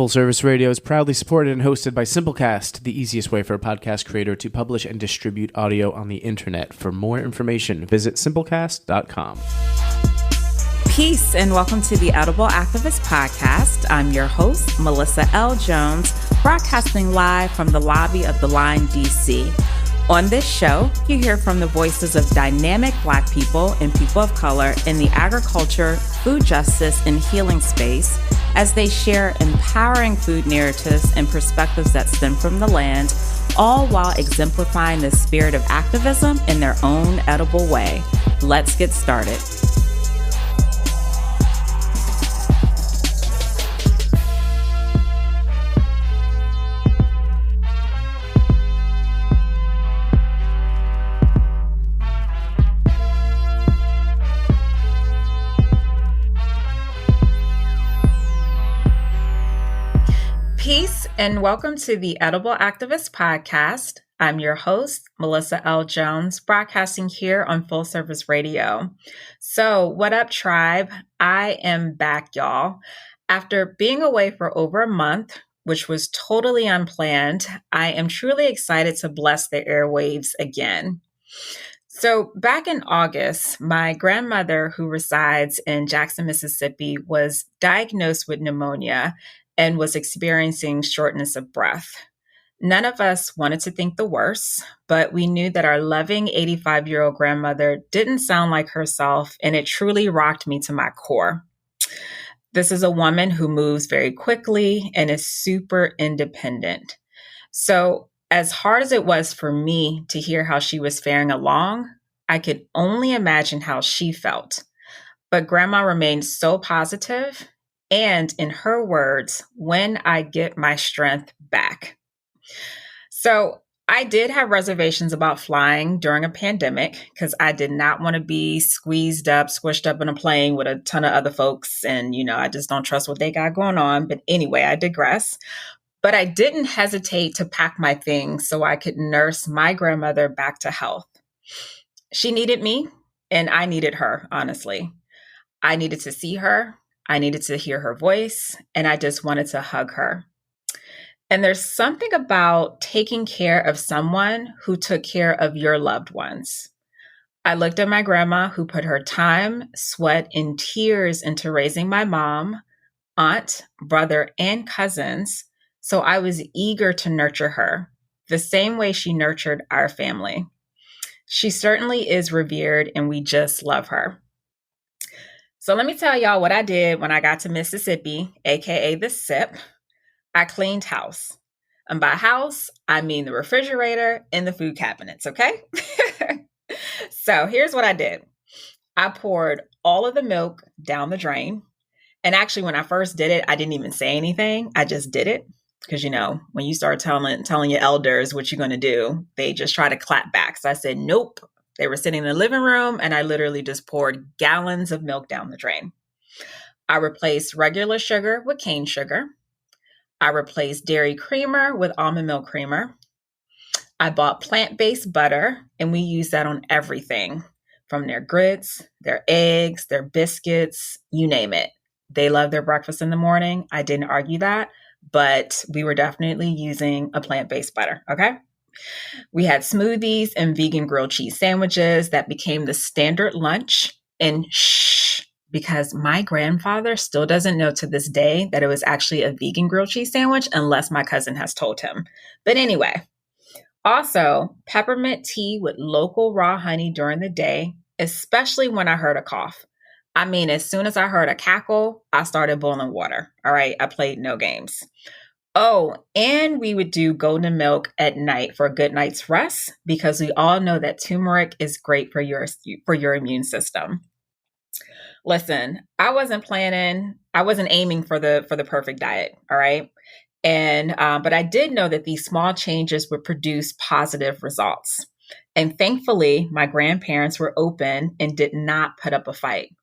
Full Service Radio is proudly supported and hosted by Simplecast, the easiest way for a podcast creator to publish and distribute audio on the internet. For more information, visit simplecast.com. Peace and welcome to the Edible Activist Podcast. I'm your host, Melissa L. Jones, broadcasting live from the lobby of The Line, D.C. On this show, you hear from the voices of dynamic Black people and people of color in the agriculture, food justice, and healing space as they share empowering food narratives and perspectives that stem from the land, all while exemplifying the spirit of activism in their own edible way. Let's get started. Peace and welcome to the Edible Activist Podcast. I'm your host, Melissa L. Jones, broadcasting here on Full Service Radio. So, what up, tribe? I am back, y'all. After being away for over a month, which was totally unplanned, I am truly excited to bless the airwaves again. So back in August, my grandmother, who resides in Jackson, Mississippi, was diagnosed with pneumonia and was experiencing shortness of breath. None of us wanted to think the worst, but we knew that our loving 85-year-old grandmother didn't sound like herself, and it truly rocked me to my core. This is a woman who moves very quickly and is super independent. So as hard as it was for me to hear how she was faring along, I could only imagine how she felt. But Grandma remained so positive, and in her words, when I get my strength back. So I did have reservations about flying during a pandemic because I did not want to be squished up in a plane with a ton of other folks. And, I just don't trust what they got going on. But anyway, I digress. But I didn't hesitate to pack my things so I could nurse my grandmother back to health. She needed me and I needed her, honestly. I needed to see her. I needed to hear her voice, and I just wanted to hug her. And there's something about taking care of someone who took care of your loved ones. I looked at my grandma who put her time, sweat, and tears into raising my mom, aunt, brother, and cousins. So I was eager to nurture her the same way she nurtured our family. She certainly is revered, and we just love her. So let me tell y'all what I did when I got to Mississippi, aka the SIP. I cleaned house. And by house, I mean the refrigerator and the food cabinets, okay? So here's what I did. I poured all of the milk down the drain. And actually, when I first did it, I didn't even say anything. I just did it. Because, when you start telling your elders what you're going to do, they just try to clap back. So I said, nope. They were sitting in the living room, and I literally just poured gallons of milk down the drain. I replaced regular sugar with cane sugar. I replaced dairy creamer with almond milk creamer. I bought plant-based butter, and we use that on everything, from their grits, their eggs, their biscuits, you name it. They love their breakfast in the morning. I didn't argue that, but we were definitely using a plant-based butter, okay? We had smoothies and vegan grilled cheese sandwiches that became the standard lunch. And because my grandfather still doesn't know to this day that it was actually a vegan grilled cheese sandwich unless my cousin has told him. But anyway, also peppermint tea with local raw honey during the day, especially when I heard a cough. I mean, as soon as I heard a cackle, I started boiling water. All right, I played no games. Oh, and we would do golden milk at night for a good night's rest because we all know that turmeric is great for your immune system. Listen, I wasn't aiming for the perfect diet, all right? And but I did know that these small changes would produce positive results. And thankfully, my grandparents were open and did not put up a fight.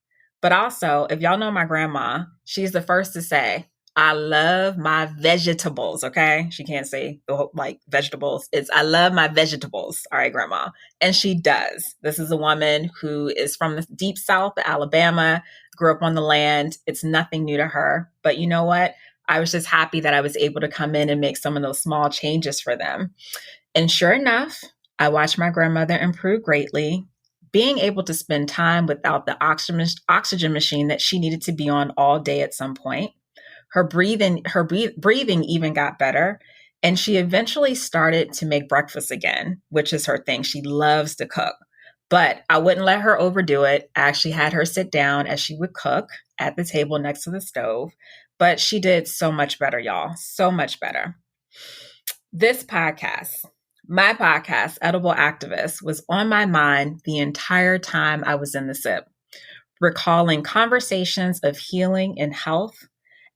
But also, if y'all know my grandma, she's the first to say, I love my vegetables, okay? She can't say vegetables. It's I love my vegetables. All right, grandma. And she does. This is a woman who is from the deep South of Alabama, grew up on the land. It's nothing new to her. But you know what? I was just happy that I was able to come in and make some of those small changes for them. And sure enough, I watched my grandmother improve greatly, being able to spend time without the oxygen machine that she needed to be on all day at some point. Her breathing even got better. And she eventually started to make breakfast again, which is her thing. She loves to cook. But I wouldn't let her overdo it. I actually had her sit down as she would cook at the table next to the stove. But she did so much better, y'all. So much better. This podcast, my podcast, Edible Activist, was on my mind the entire time I was in the SIP, recalling conversations of healing and health.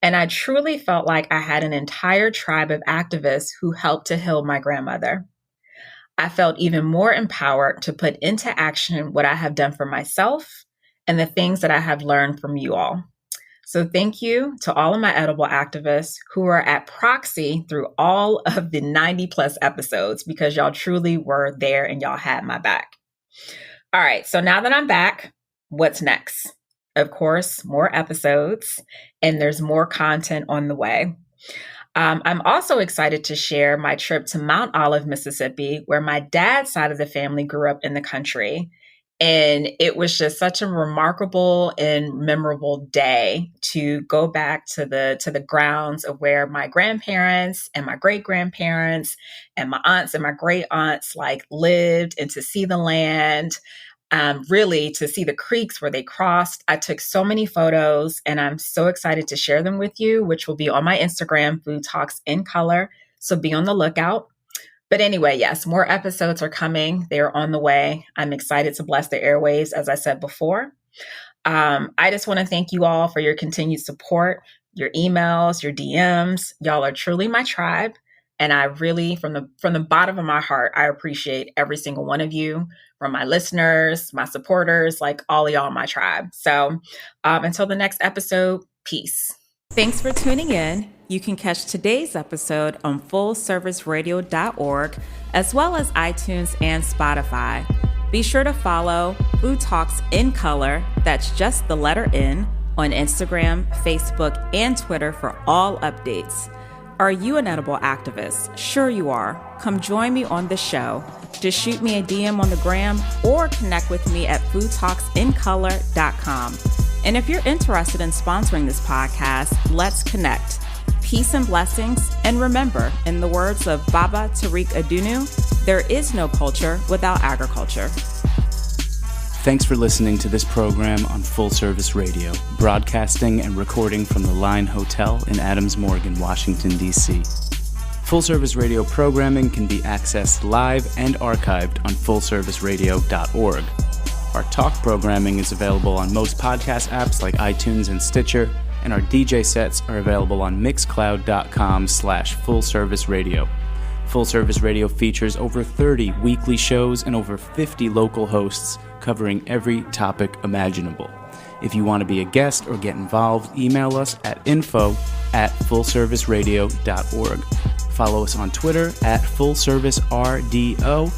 And I truly felt like I had an entire tribe of activists who helped to heal my grandmother. I felt even more empowered to put into action what I have done for myself and the things that I have learned from you all. So thank you to all of my edible activists who are at proxy through all of the 90 plus episodes, because y'all truly were there and y'all had my back. All right, so now that I'm back, what's next? Of course, more episodes, and there's more content on the way. I'm also excited to share my trip to Mount Olive, Mississippi, where my dad's side of the family grew up in the country. And it was just such a remarkable and memorable day to go back to the grounds of where my grandparents and my great-grandparents and my aunts and my great aunts lived, and to see the land. Really to see the creeks where they crossed. I took so many photos and I'm so excited to share them with you, which will be on my Instagram, Food Talks in Color. So be on the lookout. But anyway, yes, more episodes are coming. They are on the way. I'm excited to bless the airwaves, as I said before. I just want to thank you all for your continued support, your emails, your DMs. Y'all are truly my tribe. And I really, from the bottom of my heart, I appreciate every single one of you, from my listeners, my supporters, all of y'all in my tribe. So until the next episode, peace. Thanks for tuning in. You can catch today's episode on fullserviceradio.org, as well as iTunes and Spotify. Be sure to follow Food Talks in Color, that's just the letter N, on Instagram, Facebook, and Twitter for all updates. Are you an edible activist? Sure you are. Come join me on the show. Just shoot me a DM on the gram or connect with me at foodtalksincolor.com. And if you're interested in sponsoring this podcast, let's connect. Peace and blessings. And remember, in the words of Baba Tariq Adunu, there is no culture without agriculture. Thanks for listening to this program on Full Service Radio, broadcasting and recording from the Line Hotel in Adams Morgan, Washington, D.C. Full Service Radio programming can be accessed live and archived on fullserviceradio.org. Our talk programming is available on most podcast apps like iTunes and Stitcher, and our DJ sets are available on mixcloud.com/fullserviceradio. Full Service Radio features over 30 weekly shows and over 50 local hosts covering every topic imaginable. If you want to be a guest or get involved, email us at info@fullserviceradio.org. Follow us on Twitter at FullServiceRDO,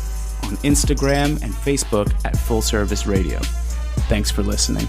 on Instagram and Facebook at Full Service Radio. Thanks for listening.